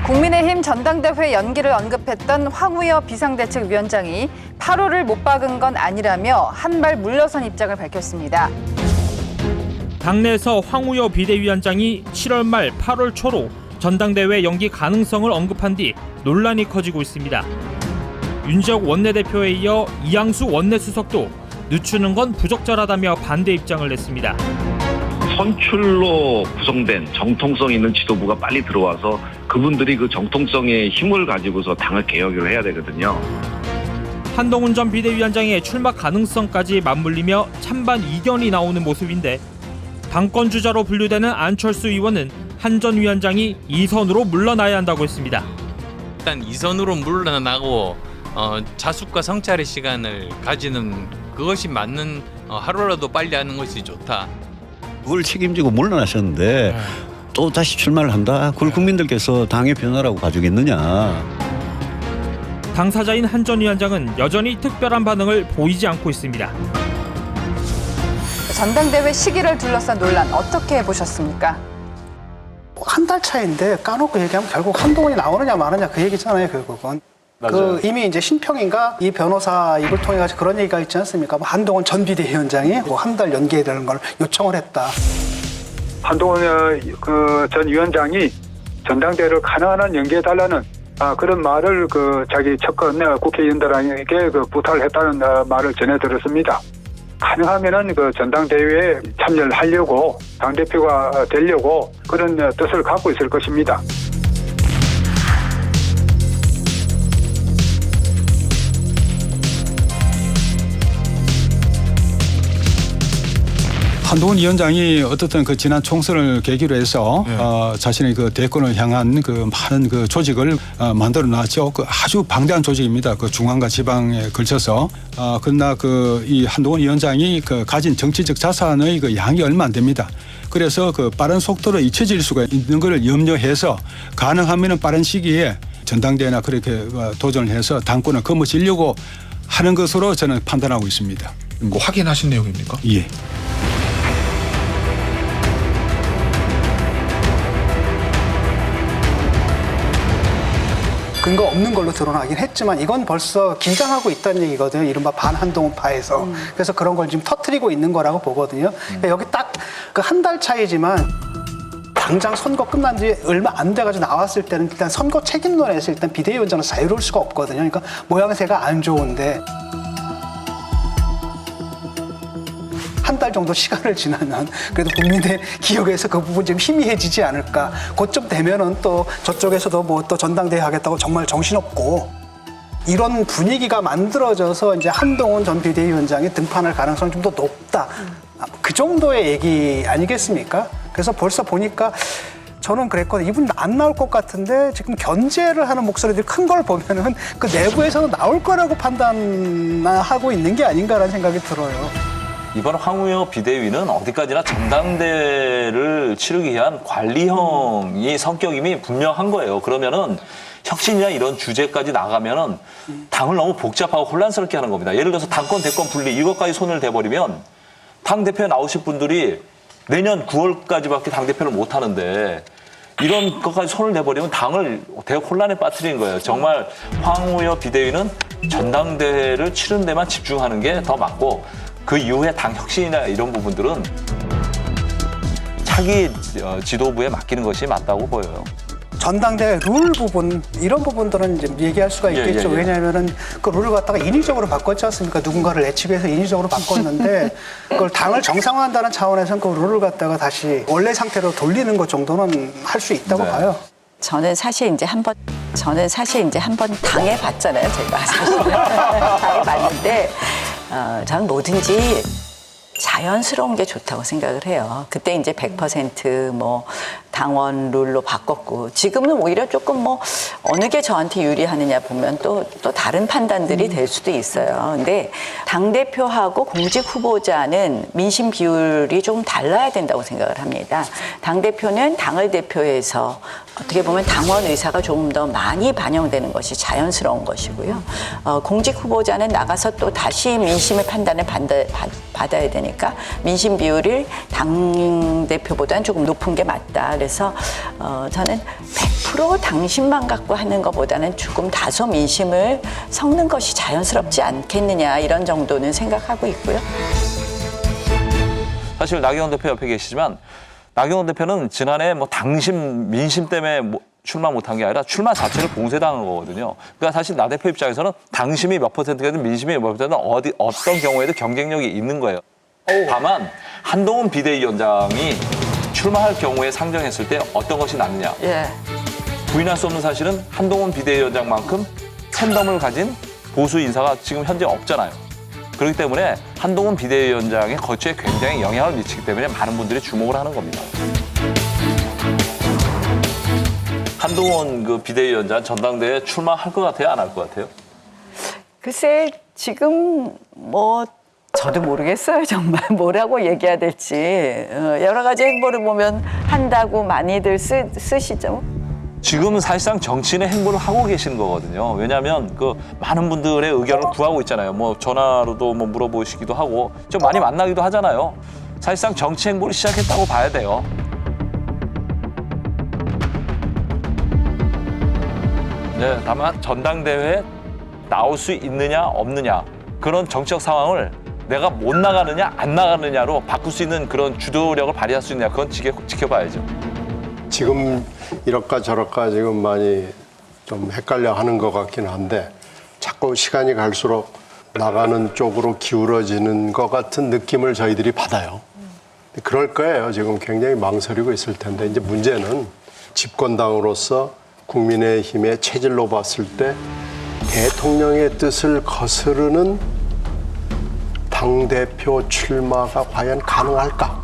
국민의힘 전당대회 연기를 언급했던 황우여 비상대책위원장이 8호를 못 박은 건 아니라며 한 발 물러선 입장을 밝혔습니다. 당내에서 황우여 비대위원장이 7월 말 8월 초로 전당대회 연기 가능성을 언급한 뒤 논란이 커지고 있습니다. 윤지혁 원내대표에 이어 이양수 원내수석도 늦추는 건 부적절하다며 반대 입장을 냈습니다. 선출로 구성된 정통성 있는 지도부가 빨리 들어와서 그분들이 그 정통성의 힘을 가지고서 당을 개혁을 해야 되거든요. 한동훈 전 비대위원장의 출마 가능성까지 맞물리며 찬반 이견이 나오는 모습인데 당권 주자로 분류되는 안철수 의원은 한 전 위원장이 2선으로 물러나야 한다고 했습니다. 일단 2선으로 물러나고 자숙과 성찰의 시간을 가지는 그것이 맞는 하루라도 빨리 하는 것이 좋다. 그걸 책임지고 물러나셨는데 또 다시 출마를 한다? 그걸 국민들께서 당의 변화라고 봐주겠느냐. 당사자인 한 전 위원장은 여전히 특별한 반응을 보이지 않고 있습니다. 전당대회 시기를 둘러싼 논란 어떻게 보셨습니까? 한 달 차인데 까놓고 얘기하면 결국 한동훈이 나오느냐 마느냐 그 얘기잖아요, 결국은. 그 이미 이제 신평인가 이 변호사 입을 통해 가지고 그런 얘기가 있지 않습니까? 한동훈 전 비대위원장이 한 달 연기해달라는 걸 요청을 했다. 한동훈 전 위원장이 전당대회를 가능한 한 연기해달라는 그런 말을 자기 측근 국회의원들에게 부탁을 했다는 말을 전해 들었습니다. 가능하면은 전당대회에 참여를 하려고 당대표가 되려고 그런 뜻을 갖고 있을 것입니다. 한동훈 위원장이 어떻든 지난 총선을 계기로 해서 자신의 대권을 향한 많은 조직을 만들어 놨죠. 아주 방대한 조직입니다. 중앙과 지방에 걸쳐서. 그러나 이 한동훈 위원장이 가진 정치적 자산의 양이 얼마 안 됩니다. 그래서 빠른 속도로 잊혀질 수가 있는 것을 염려해서 가능하면 빠른 시기에 전당대회나 그렇게 도전을 해서 당권을 거머쥐려고 하는 것으로 저는 판단하고 있습니다. 뭐 확인하신 내용입니까? 예. 근거 없는 걸로 드러나긴 했지만 이건 벌써 긴장하고 있다는 얘기거든요. 이른바 반한동훈파에서. 그래서 그런 걸 지금 터뜨리고 있는 거라고 보거든요. 그러니까 여기 딱 한 달 차이지만 당장 선거 끝난 뒤에 얼마 안 돼가지고 나왔을 때는 일단 선거 책임론에서 일단 비대위원장은 자유로울 수가 없거든요. 그러니까 모양새가 안 좋은데 한 달 정도 시간을 지나면 그래도 국민의 기억에서 그 부분 좀 희미해지지 않을까. 그쯤 되면은 또 저쪽에서도 뭐 또 전당대회 하겠다고 정말 정신없고 이런 분위기가 만들어져서 이제 한동훈 전 비대위원장이 등판할 가능성이 좀 더 높다. 그 정도의 얘기 아니겠습니까? 그래서 벌써 보니까 저는 그랬거든요. 이분 안 나올 것 같은데 지금 견제를 하는 목소리들이 큰 걸 보면은 그 내부에서도 나올 거라고 판단하고 있는 게 아닌가라는 생각이 들어요. 이번 황우여 비대위는 어디까지나 전당대회를 치르기 위한 관리형이 성격임이 분명한 거예요. 그러면은 혁신이나 이런 주제까지 나가면은 당을 너무 복잡하고 혼란스럽게 하는 겁니다. 예를 들어서 당권, 대권 분리 이것까지 손을 대버리면 당대표에 나오실 분들이 내년 9월까지밖에 당대표를 못 하는데 이런 것까지 손을 대버리면 당을 대혼란에 빠뜨리는 거예요. 정말 황우여 비대위는 전당대회를 치른 데만 집중하는 게 더 맞고 그 이후에 당 혁신이나 이런 부분들은 차기 지도부에 맡기는 것이 맞다고 보여요. 전당대회 룰 부분 이런 부분들은 이제 얘기할 수가 있겠죠. 왜냐하면은 그 룰을 갖다가 인위적으로 바꿨지 않습니까? 누군가를 내치기 위해서 인위적으로 바꿨는데 그걸 당을 정상화한다는 차원에서는 그 룰을 갖다가 다시 원래 상태로 돌리는 것 정도는 할 수 있다고 봐요. 저는 사실 이제 한 번 당해봤잖아요, 제가 사실은. 당해봤는데 저는 뭐든지 자연스러운 게 좋다고 생각을 해요. 그때 이제 100% 뭐 당원 룰로 바꿨고 지금은 오히려 조금 뭐 어느 게 저한테 유리하느냐 보면 또 다른 판단들이 될 수도 있어요. 근데 당대표하고 공직 후보자는 민심 비율이 조금 달라야 된다고 생각을 합니다. 당대표는 당을 대표해서 어떻게 보면 당원 의사가 조금 더 많이 반영되는 것이 자연스러운 것이고요. 공직 후보자는 나가서 또 다시 민심의 판단을 받아야 되니까 민심 비율을 당 대표보다는 조금 높은 게 맞다. 그래서 그래서 저는 100% 당심만 갖고 하는 것보다는 조금 다소 민심을 섞는 것이 자연스럽지 않겠느냐 이런 정도는 생각하고 있고요. 사실 나경원 대표 옆에 계시지만 나경원 대표는 지난해 뭐 당심 민심 때문에 출마 못한 게 아니라 출마 자체를 봉쇄당한 거거든요. 그러니까 사실 나 대표 입장에서는 당심이 몇 퍼센트든 민심이 몇 퍼센트든 어떤 경우에도 경쟁력이 있는 거예요. 다만 한동훈 비대위원장이 출마할 경우에 상정했을 때 어떤 것이 낫느냐. 부인할 수 없는 사실은 한동훈 비대위원장만큼 팬덤을 가진 보수 인사가 지금 현재 없잖아요. 그렇기 때문에 한동훈 비대위원장의 거취에 굉장히 영향을 미치기 때문에 많은 분들이 주목을 하는 겁니다. 한동훈 그 비대위원장 전당대회에 출마할 것 같아요? 안 할 것 같아요? 글쎄 지금 뭐 저도 모르겠어요. 정말 뭐라고 얘기해야 될지. 여러 가지 행보를 보면 한다고 많이들 쓰시죠. 지금은 사실상 정치인의 행보를 하고 계시는 거거든요. 왜냐하면 그 많은 분들의 의견을 구하고 있잖아요. 뭐 전화로도 뭐 물어보시기도 하고 좀 많이 만나기도 하잖아요. 사실상 정치 행보를 시작했다고 봐야 돼요. 네, 다만 전당대회에 나올 수 있느냐 없느냐 그런 정치적 상황을 내가 못 나가느냐 안 나가느냐로 바꿀 수 있는 그런 주도력을 발휘할 수 있느냐 그건 지켜봐야죠. 지금 이럴까 저럴까 지금 많이 좀 헷갈려 하는 것 같긴 한데 자꾸 시간이 갈수록 나가는 쪽으로 기울어지는 것 같은 느낌을 저희들이 받아요. 그럴 거예요. 지금 굉장히 망설이고 있을 텐데 이제 문제는 집권당으로서 국민의힘의 체질로 봤을 때 대통령의 뜻을 거스르는 당대표 출마가 과연 가능할까?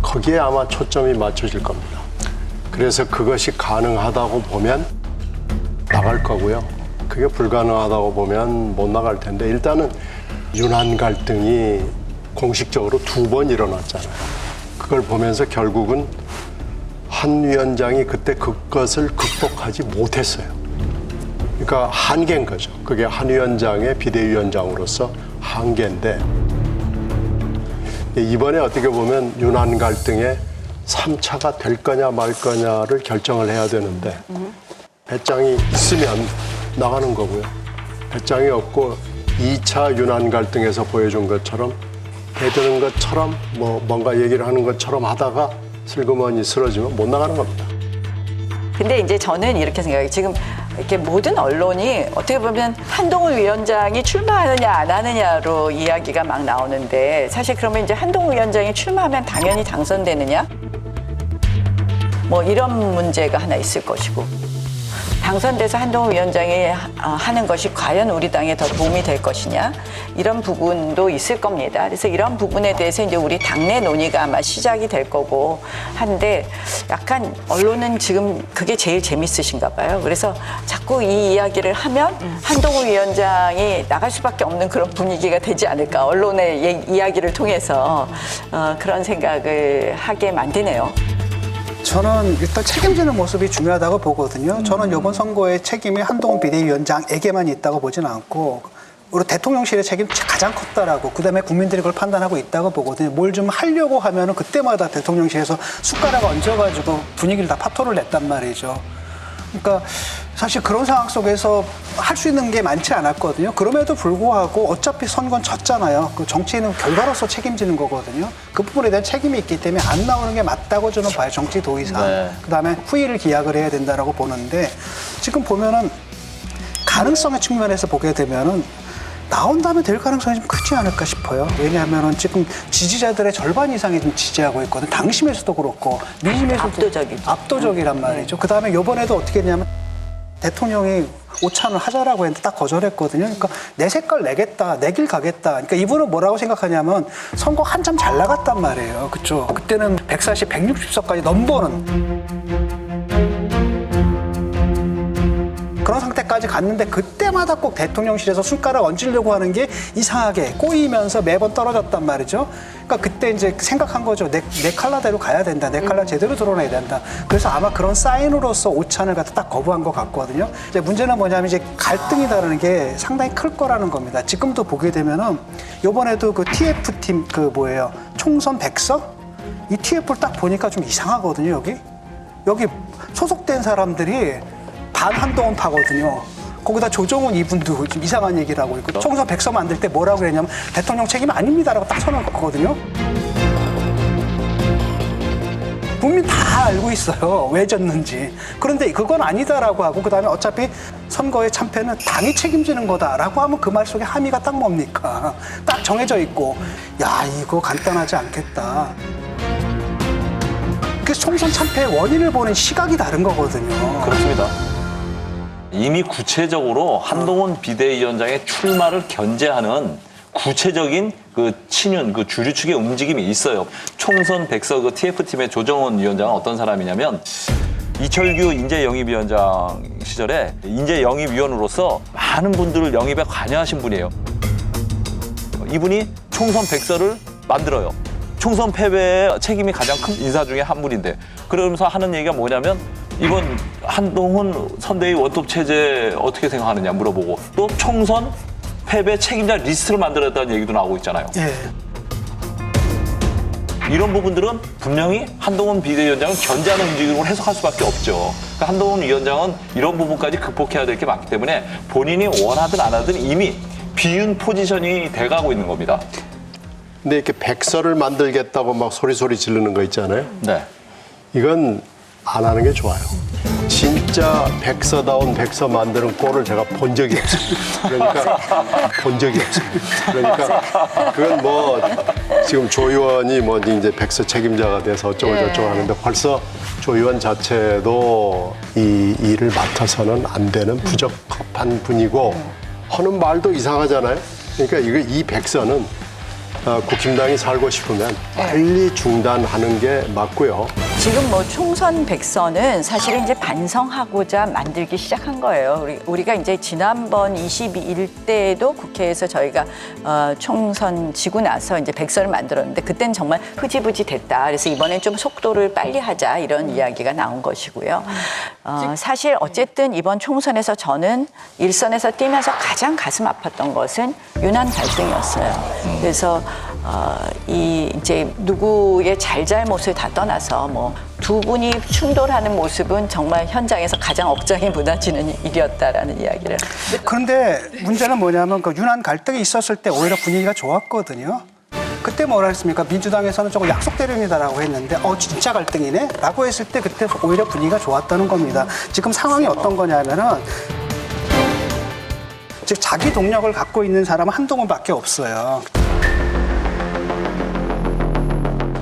거기에 아마 초점이 맞춰질 겁니다. 그래서 그것이 가능하다고 보면 나갈 거고요. 그게 불가능하다고 보면 못 나갈 텐데 일단은 윤한 갈등이 공식적으로 2번 일어났잖아요. 그걸 보면서 결국은 한 위원장이 그때 그것을 극복하지 못했어요. 그러니까 한계인 거죠. 그게 한 위원장의 비대위원장으로서 한계인데 이번에 어떻게 보면 윤한 갈등의 3차가 될 거냐 말 거냐를 결정을 해야 되는데 배짱이 있으면 나가는 거고요. 배짱이 없고 2차 윤한 갈등에서 보여준 것처럼 대드는 것처럼 뭔가 얘기를 하는 것처럼 하다가 슬그머니 쓰러지면 못 나가는 겁니다. 근데 이제 저는 이렇게 생각해요. 지금 이렇게 모든 언론이 어떻게 보면 한동훈 위원장이 출마하느냐 안 하느냐로 이야기가 막 나오는데 사실 그러면 이제 한동훈 위원장이 출마하면 당연히 당선되느냐? 뭐 이런 문제가 하나 있을 것이고 당선돼서 한동훈 위원장이 하는 것이 과연 우리 당에 더 도움이 될 것이냐 이런 부분도 있을 겁니다. 그래서 이런 부분에 대해서 이제 우리 당내 논의가 아마 시작이 될 거고 한데 약간 언론은 지금 그게 제일 재밌으신가 봐요. 그래서 자꾸 이 이야기를 하면 한동훈 위원장이 나갈 수밖에 없는 그런 분위기가 되지 않을까 언론의 이야기를 통해서 그런 생각을 하게 만드네요. 저는 일단 책임지는 모습이 중요하다고 보거든요. 저는 이번 선거의 책임이 한동훈 비대위원장에게만 있다고 보지는 않고 우리 대통령실의 책임이 가장 컸다라고 그다음에 국민들이 그걸 판단하고 있다고 보거든요. 뭘 좀 하려고 하면은 그때마다 대통령실에서 숟가락 얹어가지고 분위기를 다 파토를 냈단 말이죠. 그러니까 사실 그런 상황 속에서 할 수 있는 게 많지 않았거든요. 그럼에도 불구하고 어차피 선거는 졌잖아요. 그 정치인은 결과로서 책임지는 거거든요. 그 부분에 대한 책임이 있기 때문에 안 나오는 게 맞다고 저는 봐요. 정치 도의상. 네. 그다음에 후의를 기약을 해야 된다라고 보는데 지금 보면은 가능성의 측면에서 보게 되면은 나온다면 될 가능성이 좀 크지 않을까 싶어요. 왜냐하면은 지금 지지자들의 절반 이상이 좀 지지하고 있거든요. 당심에서도 그렇고 민심에서도 압도적이란 말이죠. 그다음에 이번에도 어떻게 했냐면 대통령이 오찬을 하자라고 했는데 딱 거절했거든요. 그러니까 내 색깔 내겠다, 내 길 가겠다. 그러니까 이분은 뭐라고 생각하냐면 선거 한참 잘 나갔단 말이에요. 그렇죠? 그때는 140, 160석까지 넘보는 그런 상태까지 갔는데 그때마다 꼭 대통령실에서 손가락 얹으려고 하는 게 이상하게 꼬이면서 매번 떨어졌단 말이죠. 그러니까 그때 이제 생각한 거죠. 내 칼라대로 가야 된다. 내 칼라 제대로 드러내야 된다. 그래서 아마 그런 사인으로서 오찬을 갖다 딱 거부한 것 같거든요. 이제 문제는 뭐냐면 이제 갈등이라는 게 상당히 클 거라는 겁니다. 지금도 보게 되면은 이번에도 그 TF팀 총선 100석? 이 TF를 딱 보니까 좀 이상하거든요, 여기. 여기 소속된 사람들이 반 한동훈 파거든요. 거기다 조정훈 이분도 좀 이상한 얘기를 하고 있고 총선 백서 만들 때 뭐라고 그랬냐면 대통령 책임 아닙니다라고 딱 선언을 걷거든요. 국민 다 알고 있어요. 왜 졌는지. 그런데 그건 아니다라고 하고 그다음에 어차피 선거의 참패는 당이 책임지는 거다라고 하면 그 말 속에 함의가 딱 뭡니까? 딱 정해져 있고 야 이거 간단하지 않겠다. 그래서 총선 참패의 원인을 보는 시각이 다른 거거든요. 그렇습니다. 이미 구체적으로 한동훈 비대위원장의 출마를 견제하는 구체적인 그 친윤, 그 주류 측의 움직임이 있어요. 총선 백서 그 TF팀의 조정훈 위원장은 어떤 사람이냐면 이철규 인재영입위원장 시절에 인재영입위원으로서 많은 분들을 영입에 관여하신 분이에요. 이분이 총선 백서를 만들어요. 총선 패배의 책임이 가장 큰 인사 중에 한 분인데 그러면서 하는 얘기가 뭐냐면 이번 한동훈 선대위 원톱 체제 어떻게 생각하느냐 물어보고 또 총선 패배 책임자 리스트를 만들었다는 얘기도 나오고 있잖아요. 예. 이런 부분들은 분명히 한동훈 비대위원장을 견제하는 움직임으로 해석할 수밖에 없죠. 그러니까 한동훈 위원장은 이런 부분까지 극복해야 될 게 많기 때문에 본인이 원하든 안 하든 이미 비윤 포지션이 돼가고 있는 겁니다. 근데 이렇게 백서를 만들겠다고 막 소리소리 지르는 거 있잖아요. 네. 이건 안 하는 게 좋아요. 진짜 백서다운 백서 만드는 꼴을 제가 본 적이 없어요. 그러니까 본 적이 없어요. 그러니까 그건 뭐 지금 조 의원이 뭐 이제 백서 책임자가 돼서 어쩌고저쩌고 하는데 벌써 조 의원 자체도 이 일을 맡아서는 안 되는 부적합한 분이고 하는 말도 이상하잖아요. 그러니까 이 백서는 국힘당이 살고 싶으면 빨리 중단하는 게 맞고요. 지금 뭐 총선 백서는 사실은 이제 반성하고자 만들기 시작한 거예요. 우리가 이제 지난번 22일 때에도 국회에서 저희가 총선 지고 나서 이제 백서를 만들었는데 그때는 정말 흐지부지 됐다. 그래서 이번엔 좀 속도를 빨리 하자 이런 이야기가 나온 것이고요. 사실 어쨌든 이번 총선에서 저는 일선에서 뛰면서 가장 가슴 아팠던 것은 유난 갈등이었어요. 그래서 이 이제 누구의 잘잘못을 다 떠나서 뭐 두 분이 충돌하는 모습은 정말 현장에서 가장 억장이 무너지는 일이었다라는 이야기를. 그런데 문제는 뭐냐면 그 유난 갈등이 있었을 때 오히려 분위기가 좋았거든요. 그때 뭐라 했습니까? 민주당에서는 조금 약속 대련이다라고 했는데 진짜 갈등이네? 라고 했을 때 그때 오히려 분위기가 좋았다는 겁니다. 지금 상황이 어떤 거냐면은 즉 자기 동력을 갖고 있는 사람은 한동훈밖에 없어요.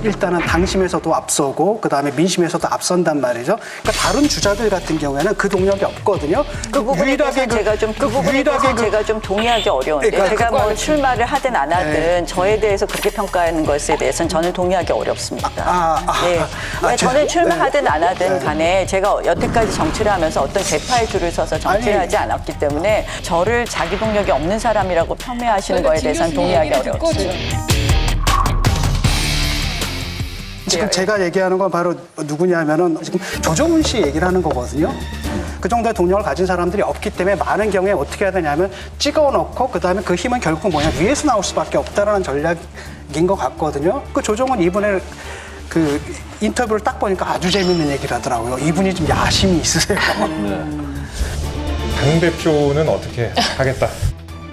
일단은 당심에서도 앞서고 그다음에 민심에서도 앞선단 말이죠. 그러니까 다른 주자들 같은 경우에는 그 동력이 없거든요. 그 부분에 대해서 제가 좀 동의하기 어려운데 그러니까 제가 뭐 출마를 하든 안 하든 저에 대해서 그렇게 평가하는 것에 대해서는 저는 동의하기 어렵습니다. 저는 출마하든 안 하든 간에 제가 여태까지 정치를 하면서 어떤 재파의 줄을 서서 정치를 하지 않았기 때문에 저를 자기 동력이 없는 사람이라고 폄훼하시는 거에 대해서는 동의하기 어렵습니다. 지금 제가 얘기하는 건 바로 누구냐면은 지금 조정훈 씨 얘기를 하는 거거든요. 그 정도의 동력을 가진 사람들이 없기 때문에 많은 경우에 어떻게 해야 되냐면 찍어놓고 그다음에 그 힘은 결국 뭐냐 위에서 나올 수밖에 없다라는 전략인 것 같거든요. 그 조정훈 이번에 그 인터뷰를 딱 보니까 아주 재밌는 얘기를 하더라고요. 이분이 좀 야심이 있으세요. 당대표는 어떻게 하겠다?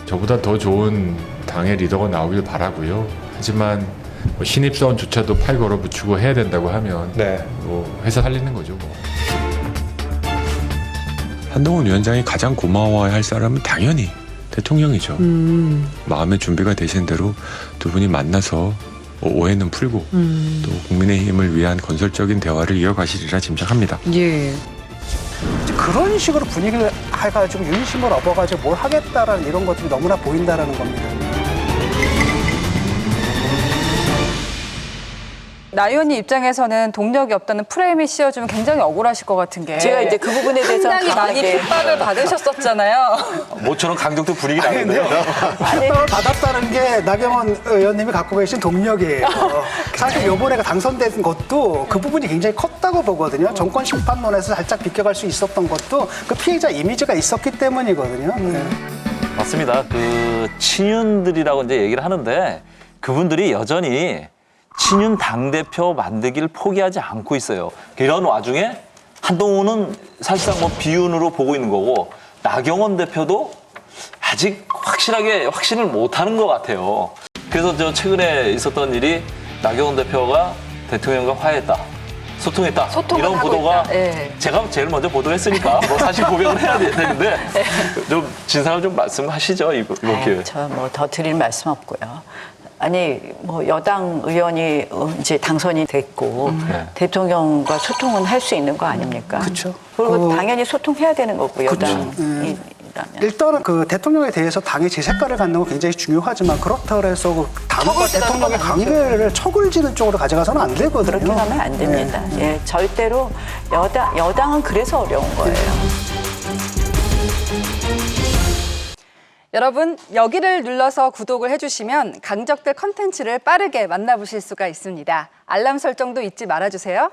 저보다 더 좋은 당의 리더가 나오길 바라고요. 하지만 뭐 신입사원조차도 팔 걸어붙이고 해야 된다고 하면 뭐 회사 살리는 거죠. 뭐. 한동훈 위원장이 가장 고마워해야 할 사람은 당연히 대통령이죠. 마음의 준비가 되신 대로 두 분이 만나서 오해는 풀고 또 국민의힘을 위한 건설적인 대화를 이어가시리라 짐작합니다. 예. 그런 식으로 분위기를 해가지고 윤심을 얻어가지고 뭘 하겠다라는 이런 것들이 너무나 보인다라는 겁니다. 나 의원님 입장에서는 동력이 없다는 프레임이 씌워주면 굉장히 억울하실 것 같은 게 제가 이제 그 부분에 대해서 상당히 많이 핍박을 받으셨었잖아요. 모처럼 강정도 분위기 나는데요. 핍박을 받았다는 게 나경원 의원님이 갖고 계신 동력이에요. 사실 이번에 당선된 것도 그 부분이 굉장히 컸다고 보거든요. 정권 심판론에서 살짝 비껴갈 수 있었던 것도 그 피해자 이미지가 있었기 때문이거든요. 맞습니다. 그 친윤들이라고 이제 얘기를 하는데 그분들이 여전히 친윤 당대표 만들기를 포기하지 않고 있어요. 이런 와중에 한동훈은 사실상 뭐 비윤으로 보고 있는 거고 나경원 대표도 아직 확신을 못하는 것 같아요. 그래서 저 최근에 있었던 일이 나경원 대표가 대통령과 화해했다, 소통했다 이런 보도가 제가 제일 먼저 보도했으니까 뭐 사실 고백을 해야 되는데 좀 진상을 좀 말씀하시죠 이번 기회에. 저 뭐 더 드릴 말씀 없고요. 아니 뭐 여당 의원이 이제 당선이 됐고 대통령과 소통은 할 수 있는 거 아닙니까? 그렇죠. 그리고 당연히 소통해야 되는 거고 여당이. 일단은 그 대통령에 대해서 당의 제색깔을 갖는 건 굉장히 중요하지만 그렇다고 해서 그 당과 대통령의 관계를 척을 지는 쪽으로 가져가서는 안 되거든요. 그렇게 하면 안 됩니다. 예, 절대로 여당은 그래서 어려운 거예요. 여러분, 여기를 눌러서 구독을 해주시면 강적들 컨텐츠를 빠르게 만나보실 수가 있습니다. 알람 설정도 잊지 말아주세요.